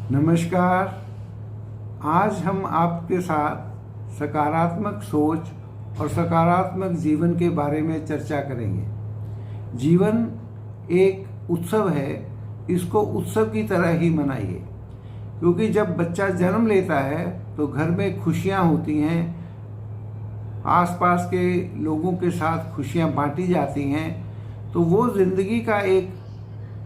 नमस्कार। आज हम आपके साथ सकारात्मक सोच और सकारात्मक जीवन के बारे में चर्चा करेंगे। जीवन एक उत्सव है, इसको उत्सव की तरह ही मनाइए, क्योंकि जब बच्चा जन्म लेता है तो घर में खुशियां होती हैं, आसपास के लोगों के साथ खुशियां बांटी जाती हैं, तो वो ज़िंदगी का एक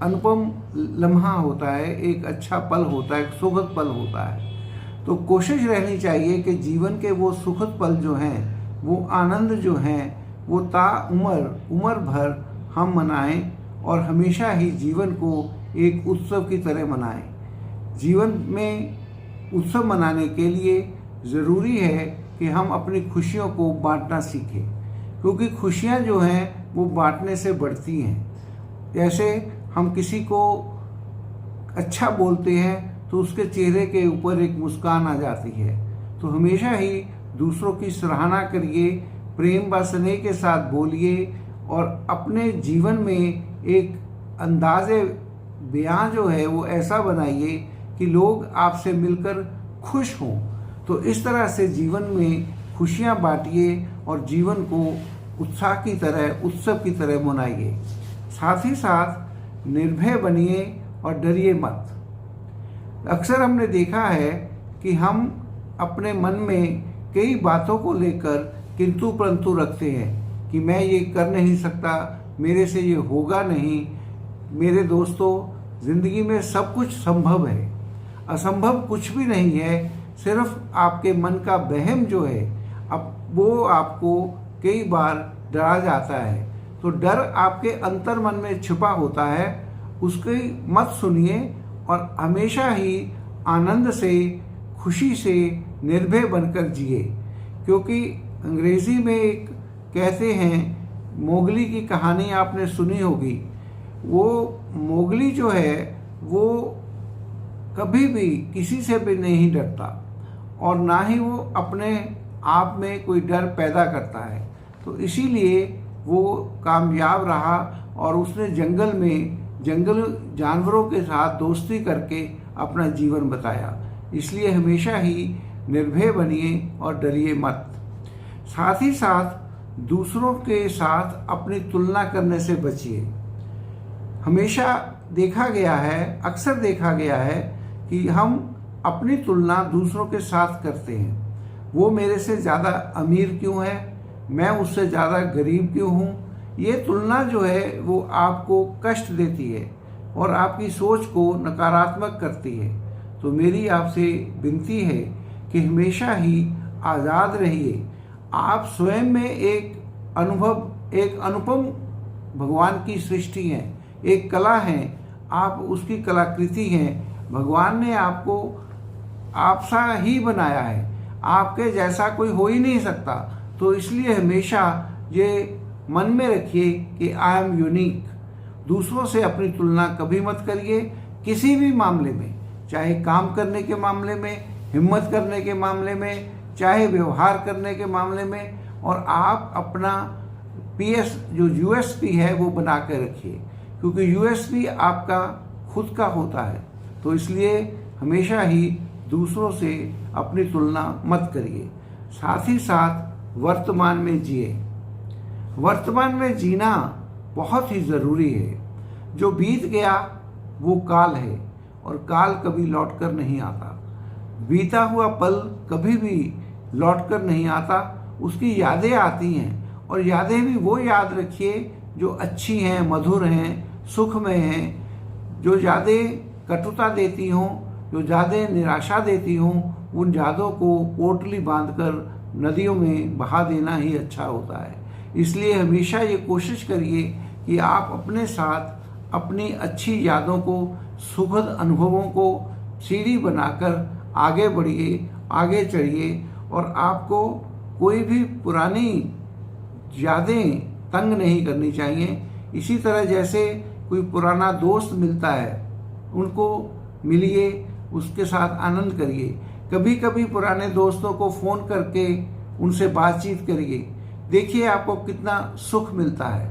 अनुपम लम्हा होता है, एक अच्छा पल होता है, एक सुखद पल होता है। तो कोशिश रहनी चाहिए कि जीवन के वो सुखद पल जो हैं, वो आनंद जो हैं, वो उम्र भर हम मनाएं और हमेशा ही जीवन को एक उत्सव की तरह मनाएं। जीवन में उत्सव मनाने के लिए ज़रूरी है कि हम अपनी खुशियों को बांटना सीखें, क्योंकि खुशियाँ जो हैं वो बांटने से बढ़ती हैं। जैसे हम किसी को अच्छा बोलते हैं तो उसके चेहरे के ऊपर एक मुस्कान आ जाती है। तो हमेशा ही दूसरों की सराहना करिए, प्रेम व स्नेह के साथ बोलिए और अपने जीवन में एक अंदाज़े बयां जो है वो ऐसा बनाइए कि लोग आपसे मिलकर खुश हों। तो इस तरह से जीवन में खुशियां बांटिए और जीवन को उत्साह की तरह, उत्सव की तरह मनाइए। साथ ही साथ निर्भय बनिए और डरिए मत। अक्सर हमने देखा है कि हम अपने मन में कई बातों को लेकर किंतु परंतु रखते हैं कि मैं ये कर नहीं सकता, मेरे से ये होगा नहीं। मेरे दोस्तों, ज़िंदगी में सब कुछ संभव है, असंभव कुछ भी नहीं है। सिर्फ आपके मन का वहम जो है, अब वो आपको कई बार डरा जाता है। तो डर आपके अंतर मन में छुपा होता है, उसकी मत सुनिए और हमेशा ही आनंद से, खुशी से निर्भय बनकर जिए। क्योंकि अंग्रेजी में एक कहते हैं, मोगली की कहानी आपने सुनी होगी। वो मोगली जो है वो कभी भी किसी से भी नहीं डरता और ना ही वो अपने आप में कोई डर पैदा करता है। तो इसीलिए वो कामयाब रहा और उसने जंगल जानवरों के साथ दोस्ती करके अपना जीवन बताया। इसलिए हमेशा ही निर्भय बनिए और डरिए मत। साथ ही साथ दूसरों के साथ अपनी तुलना करने से बचिए। हमेशा अक्सर देखा गया है कि हम अपनी तुलना दूसरों के साथ करते हैं। वो मेरे से ज़्यादा अमीर क्यों है, मैं उससे ज़्यादा गरीब क्यों हूँ। ये तुलना जो है वो आपको कष्ट देती है और आपकी सोच को नकारात्मक करती है। तो मेरी आपसे विनती है कि हमेशा ही आज़ाद रहिए। आप स्वयं में एक अनुपम भगवान की सृष्टि है, एक कला है, आप उसकी कलाकृति हैं। भगवान ने आपको आप सा ही बनाया है, आपके जैसा कोई हो ही नहीं सकता। तो इसलिए हमेशा ये मन में रखिए कि आई एम यूनिक। दूसरों से अपनी तुलना कभी मत करिए, किसी भी मामले में, चाहे काम करने के मामले में, हिम्मत करने के मामले में, चाहे व्यवहार करने के मामले में। और आप अपना जो यूएसपी है वो बना कर रखिए, क्योंकि यूएसपी आपका खुद का होता है। तो इसलिए हमेशा ही दूसरों से अपनी तुलना मत करिए। साथ ही साथ वर्तमान में जिए। वर्तमान में जीना बहुत ही ज़रूरी है। जो बीत गया वो काल है और काल कभी लौट कर नहीं आता। बीता हुआ पल कभी भी लौट कर नहीं आता, उसकी यादें आती हैं। और यादें भी वो याद रखिए जो अच्छी हैं, मधुर हैं, सुखमय हैं। जो यादें कटुता देती हों, जो यादें निराशा देती हों, उन यादों को पोटली बांधकर नदियों में बहा देना ही अच्छा होता है। इसलिए हमेशा ये कोशिश करिए कि आप अपने साथ अपनी अच्छी यादों को, सुखद अनुभवों को सीढ़ी बनाकर आगे बढ़िए, आगे चढ़िए। और आपको कोई भी पुरानी यादें तंग नहीं करनी चाहिए। इसी तरह जैसे कोई पुराना दोस्त मिलता है, उनको मिलिए, उसके साथ आनंद करिए। कभी कभी पुराने दोस्तों को फ़ोन करके उनसे बातचीत करिए, देखिए आपको कितना सुख मिलता है।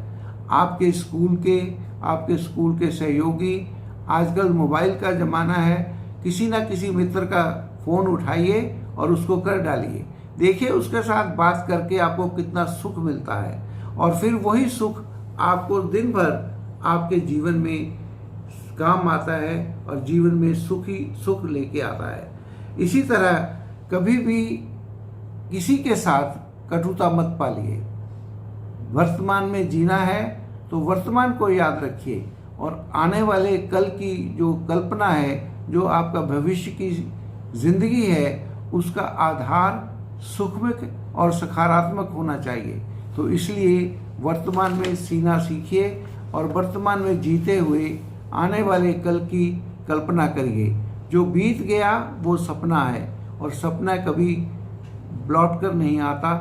आपके स्कूल के सहयोगी, आजकल मोबाइल का ज़माना है, किसी ना किसी मित्र का फ़ोन उठाइए और उसको कर डालिए। देखिए उसके साथ बात करके आपको कितना सुख मिलता है, और फिर वही सुख आपको दिन भर आपके जीवन में काम आता है और जीवन में सुख लेके आता है। इसी तरह कभी भी किसी के साथ कटुता मत पालिए। वर्तमान में जीना है तो वर्तमान को याद रखिए, और आने वाले कल की जो कल्पना है, जो आपका भविष्य की जिंदगी है, उसका आधार सुखमय और सकारात्मक होना चाहिए। तो इसलिए वर्तमान में जीना सीखिए और वर्तमान में जीते हुए आने वाले कल की कल्पना करिए। जो बीत गया वो सपना है, और सपना कभी लौट कर नहीं आता,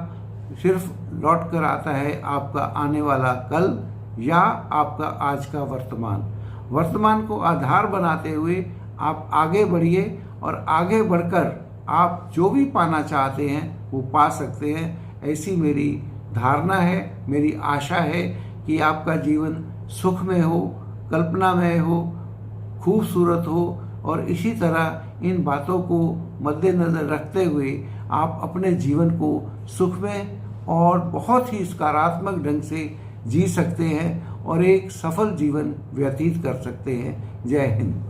सिर्फ लौट कर आता है आपका आने वाला कल या आपका आज का वर्तमान। वर्तमान को आधार बनाते हुए आप आगे बढ़िए, और आगे बढ़कर आप जो भी पाना चाहते हैं वो पा सकते हैं। ऐसी मेरी धारणा है, मेरी आशा है कि आपका जीवन सुखमय हो, कल्पनामय हो, खूबसूरत हो, और इसी तरह इन बातों को मद्देनज़र रखते हुए आप अपने जीवन को सुखमय और बहुत ही सकारात्मक ढंग से जी सकते हैं और एक सफल जीवन व्यतीत कर सकते हैं। जय हिंद।